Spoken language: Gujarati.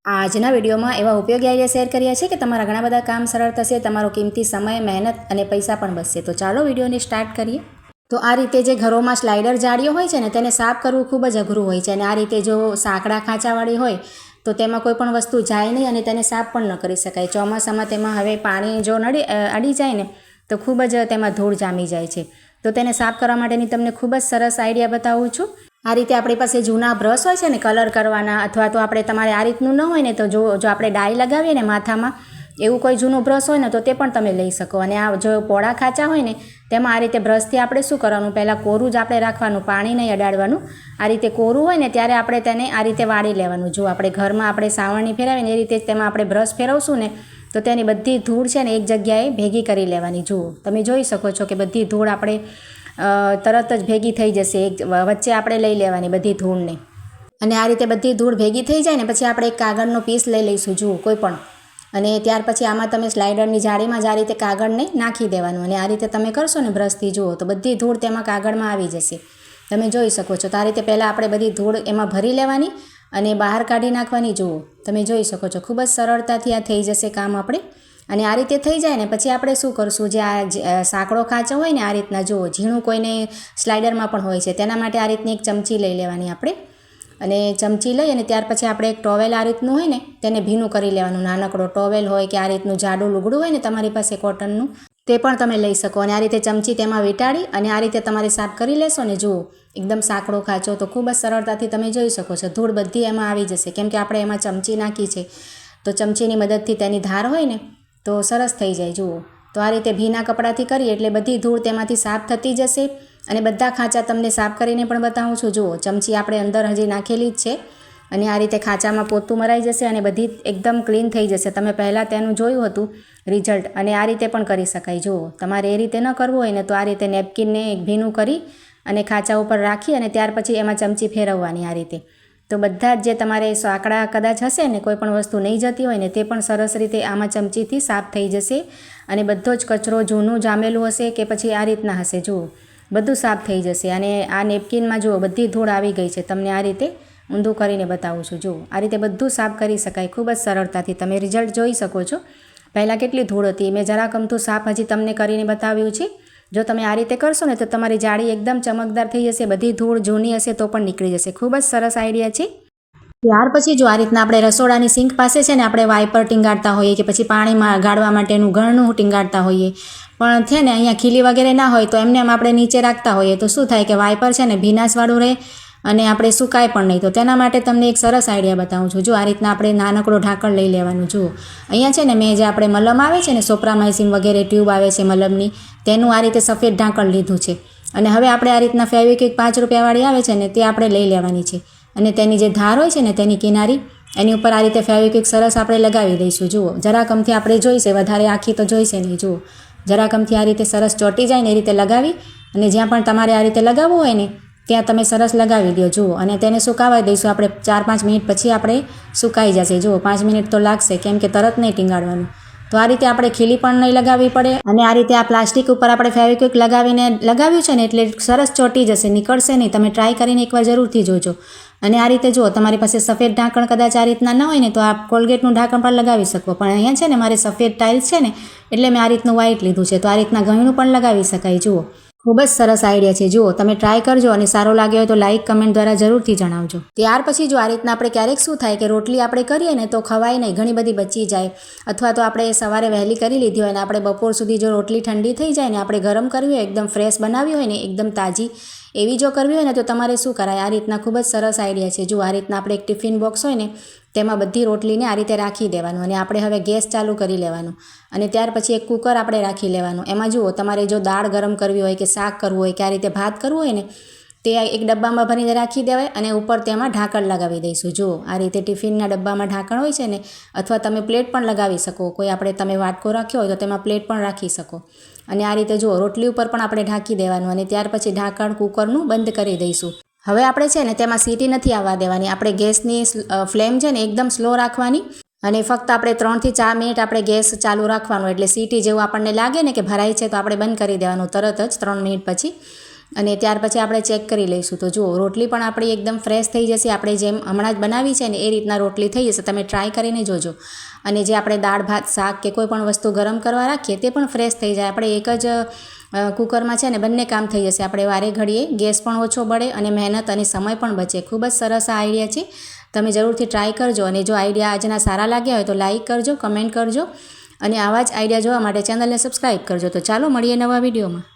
આજના વિડીયોમાં એવા ઉપયોગી આઈડિયા શેર કર્યા છે કે તમારા ઘણા બધા કામ સરળ થશે, તમારો કિંમતી સમય, મહેનત અને પૈસા પણ બચશે. તો ચાલો વિડીયોને સ્ટાર્ટ કરીએ. તો આ રીતે જે ઘરોમાં સ્લાઇડર જાળીઓ હોય છે ને તેને સાફ કરવું ખૂબ જ અઘરું હોય છે. અને આ રીતે જો સાંકડા ખાંચાવાળી હોય તો તેમાં કોઈ પણ વસ્તુ જાય નહીં અને તેને સાફ પણ ન કરી શકાય. ચોમાસામાં તેમાં હવે પાણી જો અડી જાય ને તો ખૂબ જ તેમાં ધૂળ જામી જાય છે. તો તેને સાફ કરવા માટેની તમને ખૂબ જ સરસ આઈડિયા બતાવું છું. આ રીતે આપણી પાસે જૂના બ્રશ હોય છે ને કલર કરવાના, અથવા તો આપણે તમારે આ રીતનું ન હોય ને તો જો આપણે ડાય લગાવીએ ને માથામાં એવું કોઈ જૂનું બ્રશ હોય ને તો તે પણ તમે લઈ શકો. અને આ જો પોળા ખાંચા હોય ને તેમાં આ રીતે બ્રશથી આપણે શું કરવાનું, પહેલાં કોરું જ આપણે રાખવાનું, પાણી નહીં અડાડવાનું. આ રીતે કોરું હોય ને ત્યારે આપણે તેને આ રીતે વાળી લેવાનું. જો આપણે ઘરમાં આપણે સાવરણી ફેરવીને એ રીતે તેમાં આપણે બ્રશ ફેરવશું ને તો તેની બધી ધૂળ છે ને એક જગ્યાએ ભેગી કરી લેવાની. જુઓ તમે જોઈ શકો છો કે બધી ધૂળ આપણે તરત જ ભેગી થઈ જશે. એક વચ્ચે આપણે લઈ લેવાની બધી ધૂળને. અને આ રીતે બધી ધૂળ ભેગી થઈ જાય ને પછી આપણે એક કાગળનો પીસ લઈ લઈશું, જુઓ કોઈ પણ. અને ત્યાર પછી આમાં તમે સ્લાઇડરની જાળીમાં જ આ રીતે કાગળને નાખી દેવાનું. અને આ રીતે તમે કરશો ને બ્રશથી, જુઓ તો બધી ધૂળ તેમાં કાગળમાં આવી જશે. તમે જોઈ શકો છો. તો આ રીતે પહેલાં આપણે બધી ધૂળ એમાં ભરી લેવાની અને બહાર કાઢી નાખવાની. જુઓ તમે જોઈ શકો છો, ખૂબ જ સરળતાથી આ થઈ જશે કામ આપણે. અને આ રીતે થઈ જાય ને પછી આપણે શું કરશું, જે આ સાંકડો ખાંચો હોય ને આ રીતના, જુઓ ઝીણું કોઈને સ્લાઇડરમાં પણ હોય છે, તેના માટે આ રીતની એક ચમચી લઈ લેવાની આપણે. અને ચમચી લઈ અને ત્યાર પછી આપણે એક ટોવેલ આ રીતનું હોય ને તેને ભીનું કરી લેવાનું. નાનકડો ટોવેલ હોય કે આ રીતનું જાડું લુગડું હોય ને તમારી પાસે કોટનનું, તે પણ તમે લઈ શકો. અને આ રીતે ચમચી તેમાં વીંટાળી અને આ રીતે તમારે સાફ કરી લેશો ને, જુઓ એકદમ સાંકડો ખાંચો તો ખૂબ જ સરળતાથી તમે જોઈ શકો છો. ધૂળ બધી એમાં આવી જશે કેમ કે આપણે એમાં ચમચી નાખી છે. તો ચમચીની મદદથી તેની ધાર હોય ને તો સરસ થઈ જાય. જુઓ તો આ રીતે ભીના કપડાથી કરીએ એટલે બધી ધૂળ તેમાંથી સાફ થતી જશે. અને બધા ખાંચા તમને સાફ કરીને પણ બતાવું છું. જુઓ ચમચી આપણે અંદર હજી નાખેલી જ છે અને આ રીતે ખાંચામાં પોતું મરાઈ જશે અને બધી એકદમ ક્લીન થઈ જશે. તમે પહેલાં તેનું જોયું હતું રિઝલ્ટ. અને આ રીતે પણ કરી શકાય. જુઓ તમારે એ રીતે ન કરવું હોય ને તો આ રીતે નેપકિનને ભીનું કરી અને ખાંચા ઉપર રાખી અને ત્યાર પછી એમાં ચમચી ફેરવવાની આ રીતે. તો બધા જ જે તમારે સાંકડા કદાચ હશે ને કોઈ પણ વસ્તુ નહીં જતી હોય ને તે પણ સરસ રીતે આમાં ચમચીથી સાફ થઈ જશે. અને બધો જ કચરો જૂનું જામેલું હશે કે પછી આ રીતના હશે, જુઓ બધું સાફ થઈ જશે. અને આ નેપકિનમાં જુઓ બધી ધૂળ આવી ગઈ છે. તમને આ રીતે ઊંધું કરીને બતાવું છું. જુઓ આ રીતે બધું સાફ કરી શકાય ખૂબ જ સરળતાથી. તમે રિઝલ્ટ જોઈ શકો છો. પહેલાં કેટલી ધૂળ હતી, મેં જરાક અમથું સાફ હજી તમને કરીને બતાવ્યું છે. જો તમે આ રીતે કરશો ને તો તમારી જાળી એકદમ ચમકદાર થઈ જશે. બધી ધૂળ જૂની હશે તો પણ નીકળી જશે. ખૂબ જ સરસ આઈડિયા છે. ત્યાર પછી જો આ રીતના આપણે રસોડાની સિંક પાસે છે ને આપણે વાઇપર ટીંગાડતા હોઈએ કે પછી પાણીમાં ગાળવા માટેનું ગળનું ટીંગાડતા હોઈએ, પણ છે ને અહીંયા ખીલી વગેરે ના હોય તો એમને આપણે નીચે રાખતા હોઈએ તો શું થાય કે વાઇપર છે ને ભીનાશવાળું રહે અને આપણે સુકાય પણ નહીં. તો તેના માટે તમને એક સરસ આઈડિયા બતાવું છું. જો આ રીતના આપણે નાનકડો ઢાંકણ લઈ લેવાનું. જુઓ અહીંયા છે ને મેં જે આપણે મલમ આવે છે ને સોપ્રામાઇસિન વગેરે ટ્યુબ આવે છે મલમની, તેનું આ રીતે સફેદ ઢાંકણ લીધું છે. અને હવે આપણે આ રીતના ફેવિક્વિક 5 રૂપિયાવાળી આવે છે ને તે આપણે લઈ લેવાની છે. અને તેની જે ધાર હોય છે ને તેની કિનારી એની ઉપર આ રીતે ફેવિક્વિક સરસ આપણે લગાવી દઈશું. જુઓ જરાકમથી આપણે જોઈશે, વધારે આખી તો જોઈશે નહીં. જુઓ જરાકમથી આ રીતે સરસ ચોંટી જાય ને એ રીતે લગાવી અને જ્યાં પણ તમારે આ રીતે લગાવવું હોય ને ત્યાં તમે સરસ લગાવી દો. જુઓ અને તેને સુકાવા દઈશું આપણે. 4-5 મિનિટ પછી આપણે સુકાઈ જશે. જુઓ 5 મિનિટ તો લાગશે કેમ કે તરત નહીં ટીંગાડવાનું. તો આ રીતે આપણે ખીલી પણ નહીં લગાવવી પડે. અને આ રીતે આ પ્લાસ્ટિક ઉપર આપણે ફેવિક્વિક લગાવ્યું છે ને એટલે સરસ ચોંટી જશે, નીકળશે નહીં. તમે ટ્રાય કરીને એકવાર જરૂરથી જોજો. અને આ રીતે જુઓ તમારી પાસે સફેદ ઢાંકણ કદાચ આ રીતના ન હોય ને તો આ કોલગેટનું ઢાંકણ પણ લગાવી શકો. પણ અહીંયા છે ને મારે સફેદ ટાઇલ્સ છે ને એટલે મેં આ રીતનું વ્હાઇટ લીધું છે. તો આ રીતના ગળનું પણ લગાવી શકાય. જુઓ ખૂબ જ સરસ આઈડિયા છે. જુઓ તમે ટ્રાય કરજો અને સારો લાગ્યો હોય તો લાઇક કમેન્ટ દ્વારા જરૂરથી જણાવજો. ત્યાર પછી જો આ રીતના આપણે ક્યારેક શું થાય કે રોટલી આપણે કરીએ ને તો ખવાય નહીં, ઘણી બધી બચી જાય. અથવા તો આપણે સવારે વહેલી કરી લીધી હોય ને આપણે બપોર સુધી જો રોટલી ઠંડી થઈ જાય ને આપણે ગરમ કરવી હોય, એકદમ ફ્રેશ બનાવી હોય ને એકદમ તાજી એવી જો કરવી હોય ને તો તમારે શું કરાય, આ રીતના ખૂબ જ સરસ આઈડિયા છે. જો આ રીતના આપણે એક ટિફિન બોક્સ હોય ને તેમાં બધી રોટલીને આ રીતે રાખી દેવાનું. અને આપણે હવે ગેસ ચાલુ કરી લેવાનું. અને ત્યાર પછી એક કુકર આપણે રાખી લેવાનું. એમાં જુઓ તમારે જો દાળ ગરમ કરવી હોય કે શાક કરવું હોય કે આ રીતે ભાત કરવું હોય ને તે એક ડબ્બામાં ભરીને રાખી દેવાય અને ઉપર તેમાં ઢાંકણ લગાવી દઈશું. જુઓ આ રીતે ટિફિનના ડબ્બામાં ઢાંકણ હોય છે ને, અથવા તમે પ્લેટ પણ લગાવી શકો. કોઈ આપણે તમે વાટકો રાખ્યો હોય તો તેમાં પ્લેટ પણ રાખી શકો. અને આ રીતે જુઓ રોટલી ઉપર પણ આપણે ઢાંકી દેવાનું. અને ત્યાર પછી ઢાંકણ કુકરનું બંધ કરી દઈશું. હવે આપણે છે ને તેમાં સીટી નથી આવવા દેવાની. આપણે ગેસની ફ્લેમ છે ને એકદમ સ્લો રાખવાની અને ફક્ત આપણે 3 થી 4 મિનિટ આપણે ગેસ ચાલુ રાખવાનો. એટલે સીટી જેવું આપણને લાગે ને કે ભરાય છે તો આપણે બંધ કરી દેવાનું તરત જ 3 મિનિટ પછી. અને ત્યાર પછી આપણે ચેક કરી લઈશું. તો જુઓ રોટલી પણ આપણી એકદમ ફ્રેશ થઈ જશે. આપણે જેમ હમણાં જ બનાવી છે ને એ રીતના રોટલી થઈ જશે. તમે ટ્રાય કરીને જોજો. અને જે આપણે દાળ ભાત શાક કે કોઈ પણ વસ્તુ ગરમ કરવા રાખીએ તે પણ ફ્રેશ થઈ જાય. આપણે એક જ કુકરમાં છે ને બંને કામ થઈ જશે. આપણે વારે ઘડીએ ગેસ પણ ઓછો બળે અને મહેનત અને સમય પણ બચે. ખૂબ જ સરસ આ આઈડિયા છે. તમે જરૂરથી ટ્રાય કરજો. અને જો આઈડિયા આજના સારા લાગ્યા હોય તો લાઇક કરજો, કમેન્ટ કરજો અને આવા જ આઈડિયા જોવા માટે ચેનલને સબસ્ક્રાઈબ કરજો. તો ચાલો મળીએ નવા વિડીયોમાં.